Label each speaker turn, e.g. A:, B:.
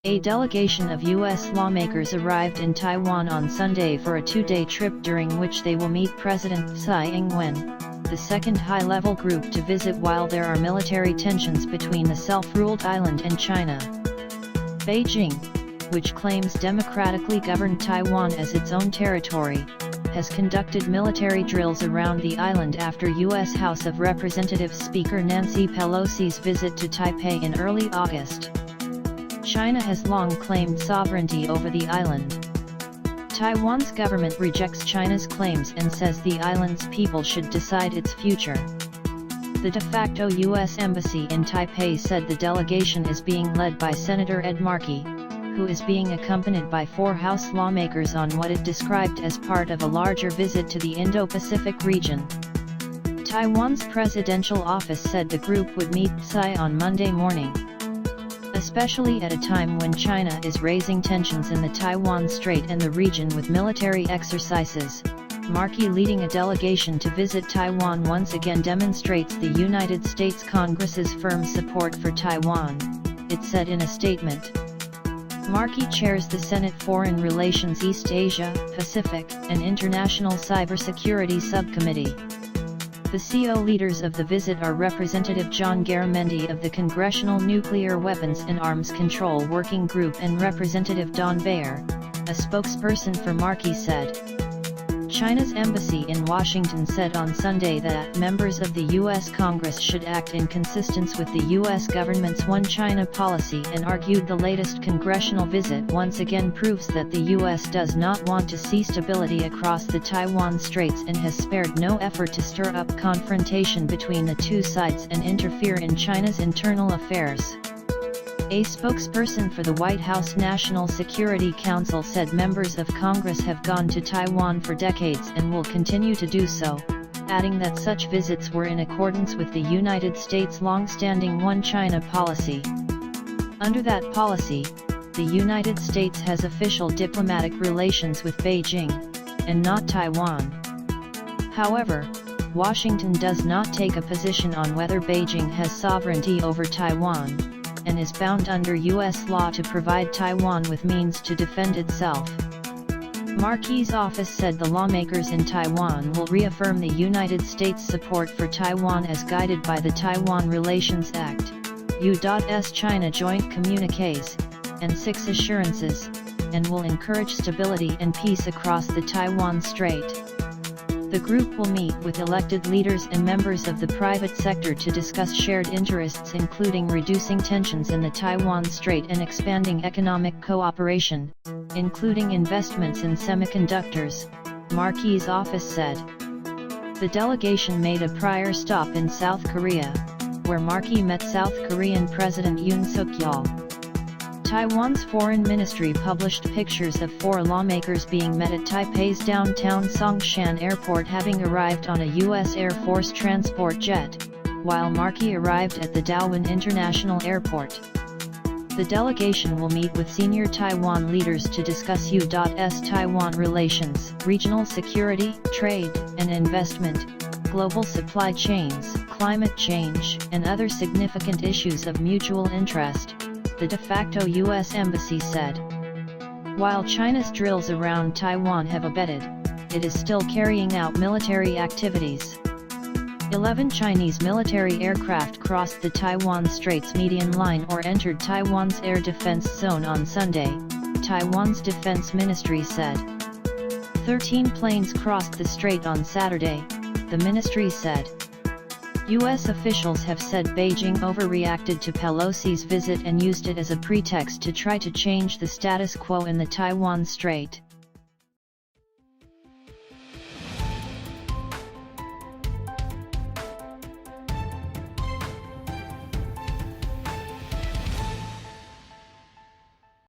A: A delegation of U.S. lawmakers arrived in Taiwan on Sunday for a two-day trip during which they will meet President Tsai Ing-wen, the second high-level group to visit while there are military tensions between the self-ruled island and China. Beijing, which claims democratically governed Taiwan as its own territory, has conducted military drills around the island after U.S. House of Representatives Speaker Nancy Pelosi's visit to Taipei in early August. China has long claimed sovereignty over the island. Taiwan's government rejects China's claims and says the island's people should decide its future. The de facto U.S. Embassy in Taipei said the delegation is being led by Senator Ed Markey, who is being accompanied by 4 House lawmakers on what it described as part of a larger visit to the Indo-Pacific region. Taiwan's presidential office said the group would meet Tsai on Monday morning. Especially at a time when China is raising tensions in the Taiwan Strait and the region with military exercises, Markey leading a delegation to visit Taiwan once again demonstrates the United States Congress's firm support for Taiwan, it said in a statement. Markey chairs the Senate Foreign Relations East Asia, Pacific, and International Cybersecurity Subcommittee. The CO leaders of the visit are Representative John Garamendi of the Congressional Nuclear Weapons and Arms Control Working Group and Representative Don Baer, a spokesperson for Markey said. China's embassy in Washington said on Sunday that members of the U.S. Congress should act in consistence with the U.S. government's One China policy and argued the latest congressional visit once again proves that the U.S. does not want to see stability across the Taiwan Straits and has spared no effort to stir up confrontation between the two sides and interfere in China's internal affairs. A spokesperson for the White House National Security Council said members of Congress have gone to Taiwan for decades and will continue to do so, adding that such visits were in accordance with the United States' long-standing One China policy. Under that policy, the United States has official diplomatic relations with Beijing, and not Taiwan. However, Washington does not take a position on whether Beijing has sovereignty over Taiwan, and is bound under U.S. law to provide Taiwan with means to defend itself. Markey's office said the lawmakers in Taiwan will reaffirm the United States' support for Taiwan as guided by the Taiwan Relations Act, U.S. China Joint Communiques, and 6 assurances, and will encourage stability and peace across the Taiwan Strait. The group will meet with elected leaders and members of the private sector to discuss shared interests including reducing tensions in the Taiwan Strait and expanding economic cooperation, including investments in semiconductors, Markey's office said. The delegation made a prior stop in South Korea, where Markey met South Korean President Yoon Suk-yeol. Taiwan's foreign ministry published pictures of 4 lawmakers being met at Taipei's downtown Songshan Airport having arrived on a U.S. Air Force transport jet, while Markey arrived at the Dawin International Airport. The delegation will meet with senior Taiwan leaders to discuss U.S. Taiwan relations, regional security, trade, and investment, global supply chains, climate change, and other significant issues of mutual interest, the de facto U.S. Embassy said. While China's drills around Taiwan have abated, it is still carrying out military activities. 11 Chinese military aircraft crossed the Taiwan Straits median line or entered Taiwan's air defense zone on Sunday, Taiwan's defense ministry said. 13 planes crossed the strait on Saturday, the ministry said. U.S. officials have said Beijing overreacted to Pelosi's visit and used it as a pretext to try to change the status quo in the Taiwan Strait.